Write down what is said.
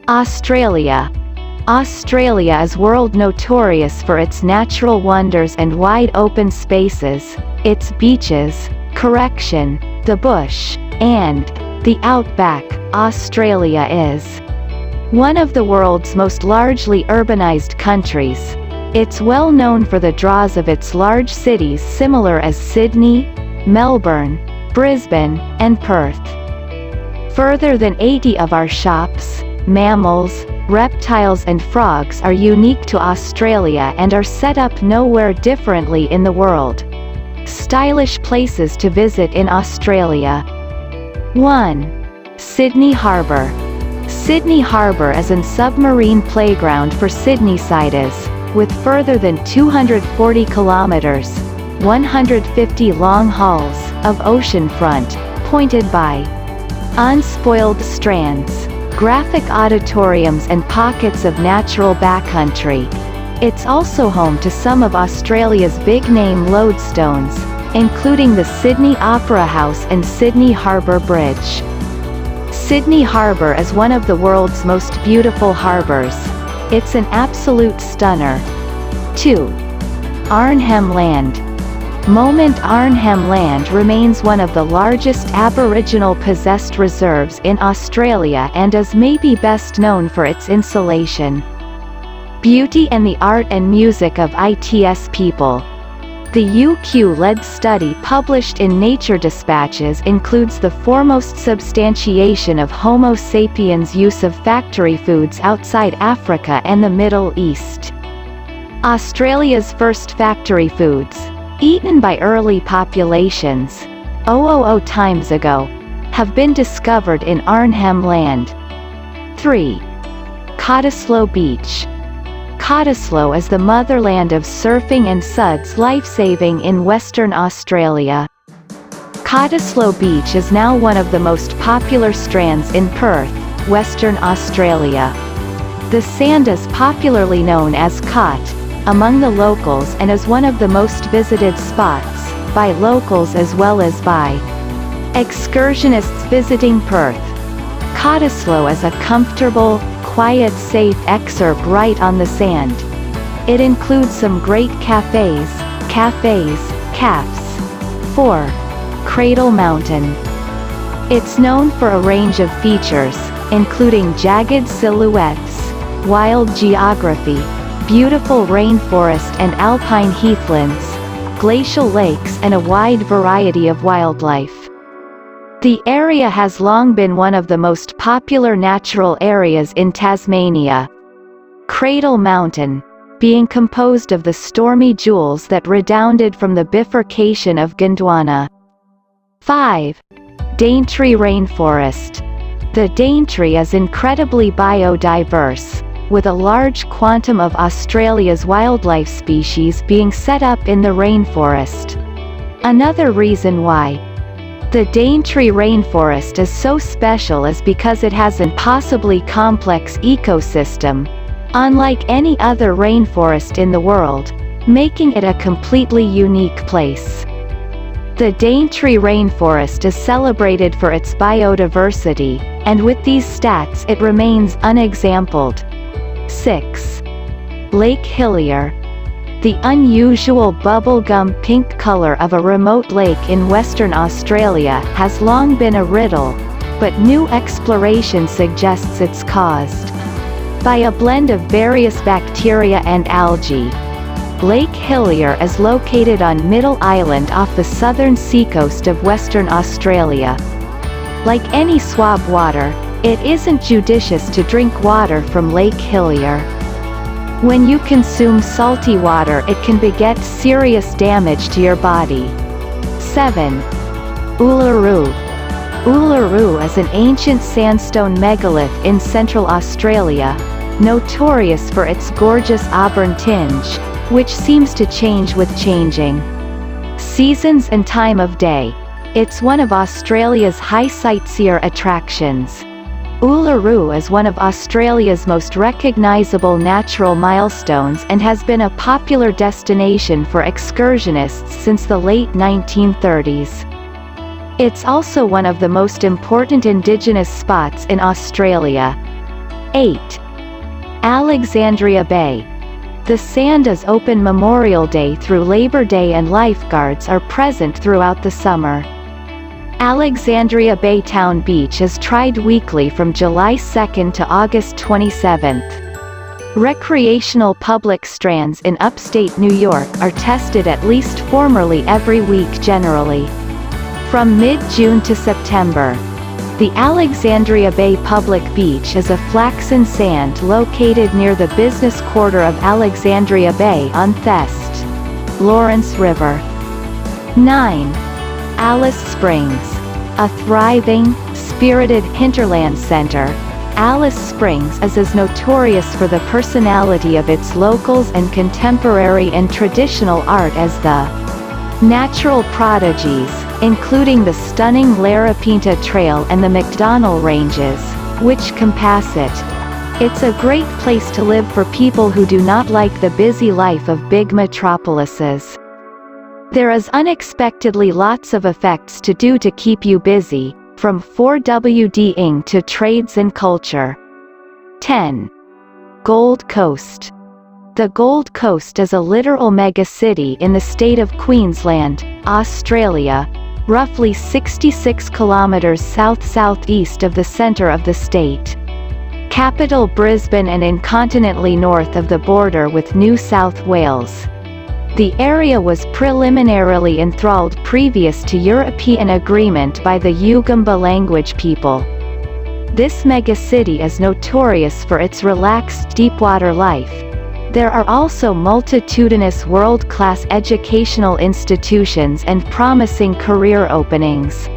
Australia. Australia is world notorious for its natural wonders and wide open spaces, its beaches, the bush, and the outback. Australia is one of the world's most largely urbanized countries. It's well known for the draws of its large cities similar as Sydney, Melbourne, Brisbane, and Perth. Further than 80 of our shops, mammals, reptiles and frogs are unique to Australia and are set up nowhere differently in the world. Stylish places to visit in Australia. 1. Sydney Harbour. Sydney Harbour is an submarine playground for Sydneysiders, with further than 240 kilometres, 150 long hauls, of oceanfront, pointed by unspoiled strands, graphic auditoriums and pockets of natural backcountry. It's also home to some of Australia's big-name lodestones, including the Sydney Opera House and Sydney Harbour Bridge. Sydney Harbour is one of the world's most beautiful harbours. It's an absolute stunner. 2. Arnhem Land. Arnhem Land remains one of the largest Aboriginal possessed reserves in Australia and is maybe best known for its insulation, beauty and the art and music of its people. The UQ-led study published in Nature Dispatches includes the foremost substantiation of Homo sapiens' use of factory foods outside Africa and the Middle East. Australia's first factory foods, eaten by early populations, 000 times ago, have been discovered in Arnhem Land. 3. Cottesloe Beach. Cottesloe is the motherland of surfing and suds lifesaving in Western Australia. Cottesloe Beach is now one of the most popular strands in Perth, Western Australia. The sand is popularly known as Cot among the locals and is one of the most visited spots, by locals as well as by excursionists visiting Perth. Cottesloe is a comfortable, quiet, safe exurb right on the sand. It includes some great cafes. 4. Cradle Mountain. It's known for a range of features, including jagged silhouettes, wild geography, beautiful rainforest and alpine heathlands, glacial lakes and a wide variety of wildlife. The area has long been one of the most popular natural areas in Tasmania. Cradle Mountain, being composed of the stormy jewels that redounded from the bifurcation of Gondwana. 5. Daintree Rainforest. The Daintree is incredibly biodiverse, with a large quantum of Australia's wildlife species being set up in the rainforest. Another reason why the Daintree Rainforest is so special is because it has an impossibly complex ecosystem, unlike any other rainforest in the world, making it a completely unique place. The Daintree Rainforest is celebrated for its biodiversity, and with these stats it remains unexampled. 6. Lake Hillier. The unusual bubblegum pink color of a remote lake in Western Australia has long been a riddle, but new exploration suggests it's caused by a blend of various bacteria and algae. Lake Hillier is located on Middle Island off the southern seacoast of Western Australia. Like any swab water, it isn't judicious to drink water from Lake Hillier. When you consume salty water, it can beget serious damage to your body. 7. Uluru. Uluru is an ancient sandstone megalith in Central Australia, notorious for its gorgeous auburn tinge, which seems to change with changing seasons and time of day. It's one of Australia's high sightseer attractions. Uluru is one of Australia's most recognisable natural milestones and has been a popular destination for excursionists since the late 1930s. It's also one of the most important Indigenous spots in Australia. 8. Alexandria Bay. The sand is open Memorial Day through Labor Day and lifeguards are present throughout the summer. Alexandria Bay Town Beach is tried weekly from July 2 to August 27. Recreational public strands in upstate New York are tested at least formerly every week generally. From mid-June to September. The Alexandria Bay Public Beach is a flaxen sand located near the business quarter of Alexandria Bay on Thest, Lawrence River. 9. Alice Springs. A thriving, spirited hinterland center, Alice Springs is notorious for the personality of its locals and contemporary and traditional art as the natural prodigies, including the stunning Larapinta Trail and the McDonnell Ranges, which compass it. It's a great place to live for people who do not like the busy life of big metropolises. There is unexpectedly lots of effects to do to keep you busy, from 4WDing to trades and culture. 10. Gold Coast. The Gold Coast is a literal megacity in the state of Queensland, Australia, roughly 66 kilometers south-southeast of the centre of the state. Capital Brisbane and incontinently north of the border with New South Wales. The area was preliminarily enthralled previous to European agreement by the Yugambeh language people. This megacity is notorious for its relaxed deepwater life. There are also multitudinous world-class educational institutions and promising career openings.